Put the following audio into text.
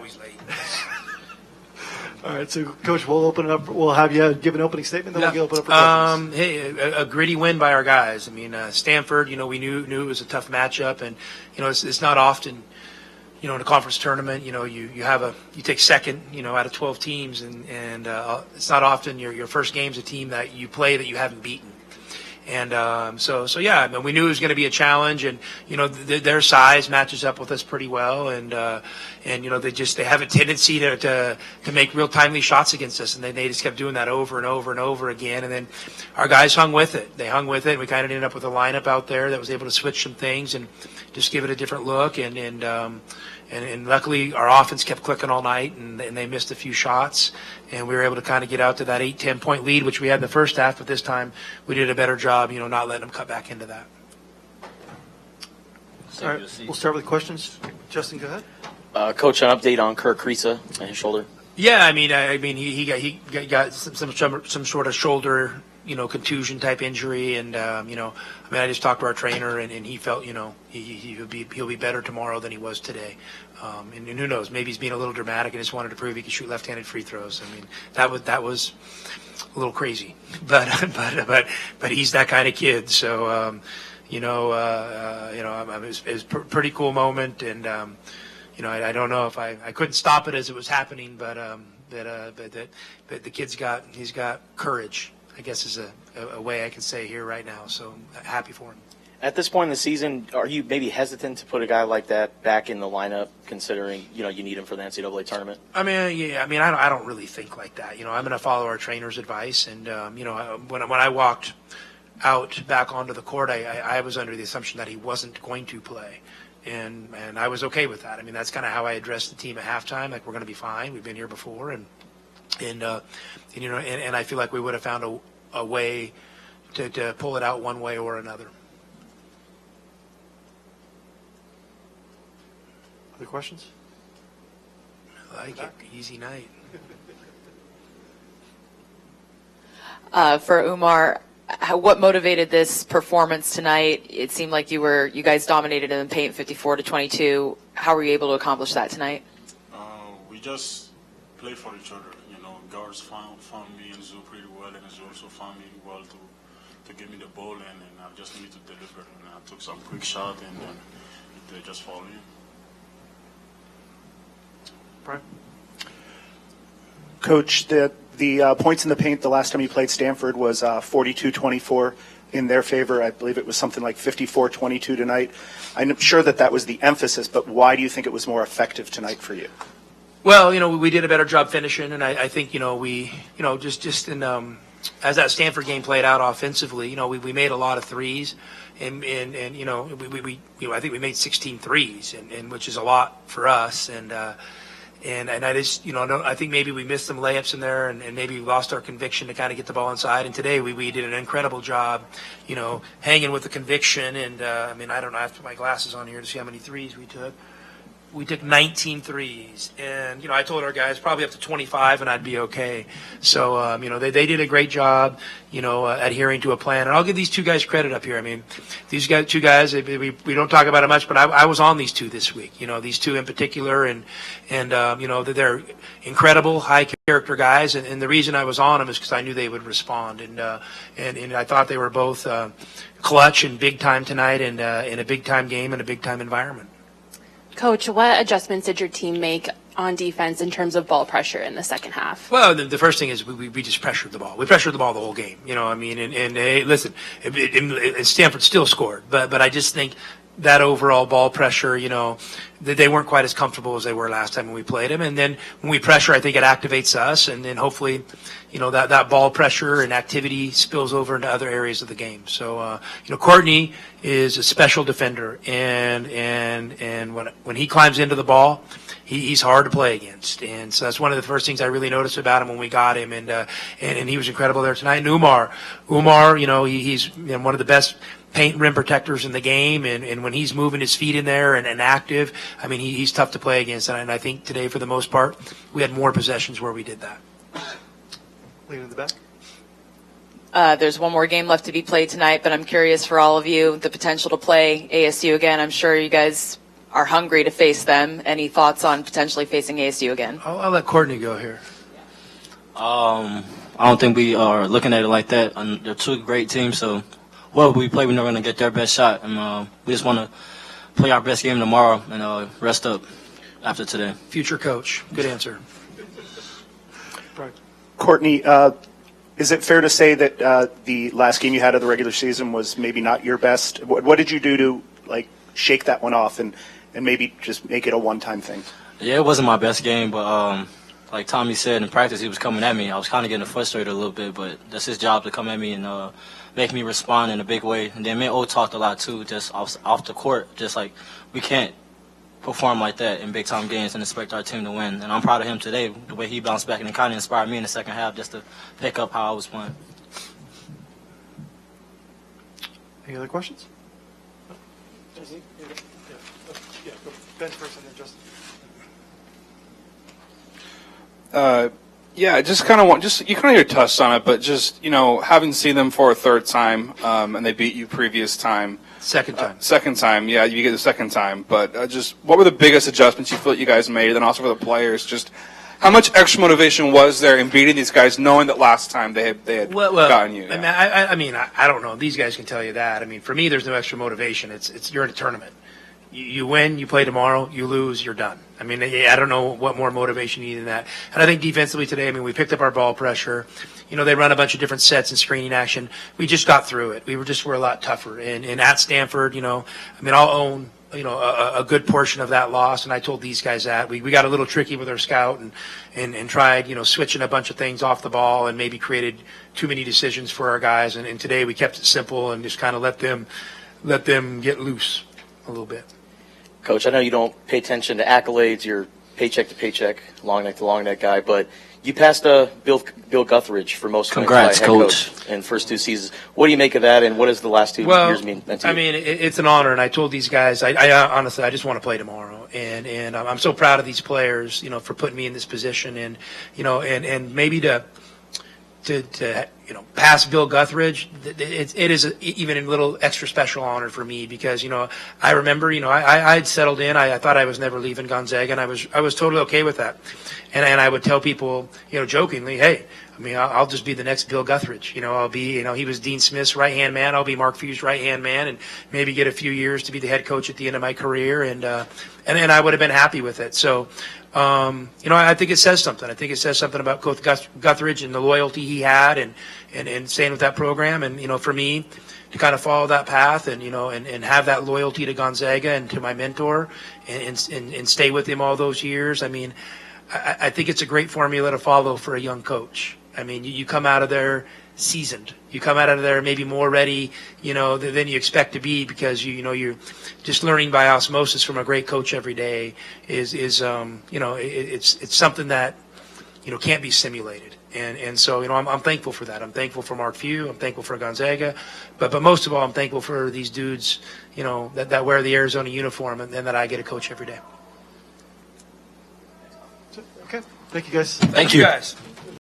always late. All right, so Coach, we'll open it up. We'll have you give an opening statement, then we'll open up for questions. Hey, a gritty win by our guys. I mean, Stanford. We knew it was a tough matchup, and it's not often. In a conference tournament, you take second, out of 12 teams, and it's not often your first game's a team that you play that you haven't beaten. And so yeah, I mean, we knew it was going to be a challenge, and their size matches up with us pretty well, and they have a tendency to make real timely shots against us, and they just kept doing that over and over and over again, and then our guys hung with it. They hung with it, and we kind of ended up with a lineup out there that was able to switch some things and just give it a different look, and luckily our offense kept clicking all night, and they missed a few shots, and we were able to kind of get out to that 8-10 point lead, which we had in the first half, but this time we did a better job, not letting them cut back into that. All right, we'll start with questions. Justin, go ahead. Coach, an update on Kirk Kriisa and his shoulder. Yeah, I mean, he got some sort of shoulder, contusion type injury, and I just talked to our trainer, and he felt, he'll be better tomorrow than he was today. And who knows? Maybe he's being a little dramatic and just wanted to prove he could shoot left-handed free throws. I mean, that was a little crazy, but he's that kind of kid. So it was a pretty cool moment, and I don't know if I couldn't stop it as it was happening, but the kid's got courage, I guess, is a way I can say here right now. So I'm happy for him. At this point in the season, are you maybe hesitant to put a guy like that back in the lineup, considering you need him for the NCAA tournament? I don't really think like that. I'm going to follow our trainer's advice, and when I walked out back onto the court, I was under the assumption that he wasn't going to play, and I was okay with that. I mean, that's kind of how I addressed the team at halftime. Like, we're going to be fine. We've been here before, and I feel like we would have found a way to pull it out one way or another. Other questions? I like it. Easy night. For Oumar, what motivated this performance tonight? It seemed like you guys dominated in the paint 54-22. How were you able to accomplish that tonight? We just play for each other. Guards found me and Zoo pretty well, and Zoo also found me well to give me the ball, and I just needed to deliver. And I took some quick shot, and then they just fall in. Brian? Coach, the points in the paint the last time you played Stanford was 42-24 in their favor. I believe it was something like 54-22 tonight. I'm sure that was the emphasis, but why do you think it was more effective tonight for you? Well, we did a better job finishing, and I think, we just in as that Stanford game played out offensively, we made a lot of threes, and I think we made 16 threes, and which is a lot for us, and I just, I think maybe we missed some layups in there, and maybe we lost our conviction to kind of get the ball inside. And today we did an incredible job, hanging with the conviction. And I don't know, I have to put my glasses on here to see how many threes we took. We took 19 threes, and I told our guys probably up to 25 and I'd be okay. So they did a great job, adhering to a plan. And I'll give these two guys credit up here. I mean, these two guys, we don't talk about it much, but I was on these two this week. These two in particular, and they're incredible, high character guys. And the reason I was on them is because I knew they would respond, and I thought they were both clutch and big time tonight, and in a big time game and a big time environment. Coach, what adjustments did your team make on defense in terms of ball pressure in the second half? Well, the first thing is we just pressured the ball. We pressured the ball the whole game. And hey, listen, Stanford still scored, but I just think that overall ball pressure, they weren't quite as comfortable as they were last time when we played them. And then when we pressure, I think it activates us, and then hopefully, that ball pressure and activity spills over into other areas of the game. So, Courtney is a special defender, and when he climbs into the ball, he's hard to play against. And so that's one of the first things I really noticed about him when we got him, and he was incredible there tonight. And Oumar, he's one of the best paint rim protectors in the game, and when he's moving his feet in there and active, he's tough to play against. And I think today, for the most part, we had more possessions where we did that. Lean in the back. There's one more game left to be played tonight, but I'm curious for all of you, the potential to play ASU again. I'm sure you guys are hungry to face them. Any thoughts on potentially facing ASU again? I'll let Courtney go here. I don't think we are looking at it like that. They're two great teams, so whoever we play, we're not going to get their best shot. And we just want to play our best game tomorrow and rest up after today. Future coach. Good answer. Courtney, is it fair to say that the last game you had of the regular season was maybe not your best? What did you do to shake that one off and maybe just make it a one-time thing? Yeah, it wasn't my best game, but like Tommy said, in practice he was coming at me. I was kind of getting frustrated a little bit, but that's his job to come at me and make me respond in a big way. And then me and O talked a lot too, just off the court, just like we can't perform like that in big-time games and expect our team to win. And I'm proud of him today, the way he bounced back, and it kind of inspired me in the second half just to pick up how I was playing. Any other questions? Ben first and then Justin. Yeah, just kind of you kind of touched on it, but just, having seen them for a third time, and they beat you previous time. Second time. Second time, yeah, you get the second time. But just what were the biggest adjustments you feel you guys made, and also for the players? Just how much extra motivation was there in beating these guys, knowing that last time they had gotten you? Yeah. I mean, I don't know. These guys can tell you that. I mean, for me, there's no extra motivation. It's you're in a tournament. You win, you play tomorrow, you lose, you're done. I mean, I don't know what more motivation you need than that. And I think defensively today, I mean, we picked up our ball pressure. They run a bunch of different sets and screening action. We just got through it. We're a lot tougher. And at Stanford, I mean, I'll own, a good portion of that loss. And I told these guys that. We got a little tricky with our scout and tried, switching a bunch of things off the ball and maybe created too many decisions for our guys. And today we kept it simple and just kind of let them get loose a little bit. Coach, I know you don't pay attention to accolades. You're paycheck to paycheck, long neck to long neck guy, but you passed Bill Guthridge for most points by head coach in first two seasons. What do you make of that, and what does the last 2 years mean to you? I mean, it's an honor, and I told these guys, I honestly, I just want to play tomorrow, and I'm so proud of these players, for putting me in this position, and and maybe to pass Bill Guthridge, it is even a little extra special honor for me because I remember I had settled in. I thought I was never leaving Gonzaga, and I was totally okay with that. And I would tell people jokingly, hey, I mean I'll just be the next Bill Guthridge. I'll be he was Dean Smith's right hand man. I'll be Mark Few's right hand man, and maybe get a few years to be the head coach at the end of my career, and then I would have been happy with it. So. I think it says something. I think it says something about Coach Guthridge and the loyalty he had and staying with that program. And, for me to kind of follow that path and have that loyalty to Gonzaga and to my mentor and stay with him all those years. I mean, I think it's a great formula to follow for a young coach. I mean, you come out of there seasoned. You come out of there maybe more ready, than you expect to be because you're just learning by osmosis from a great coach every day is it's something that can't be simulated. And so I'm thankful for that. I'm thankful for Mark Few. I'm thankful for Gonzaga, but most of all, I'm thankful for these dudes, that wear the Arizona uniform and that I get to coach every day. Okay. Thank you, guys. Thank you guys.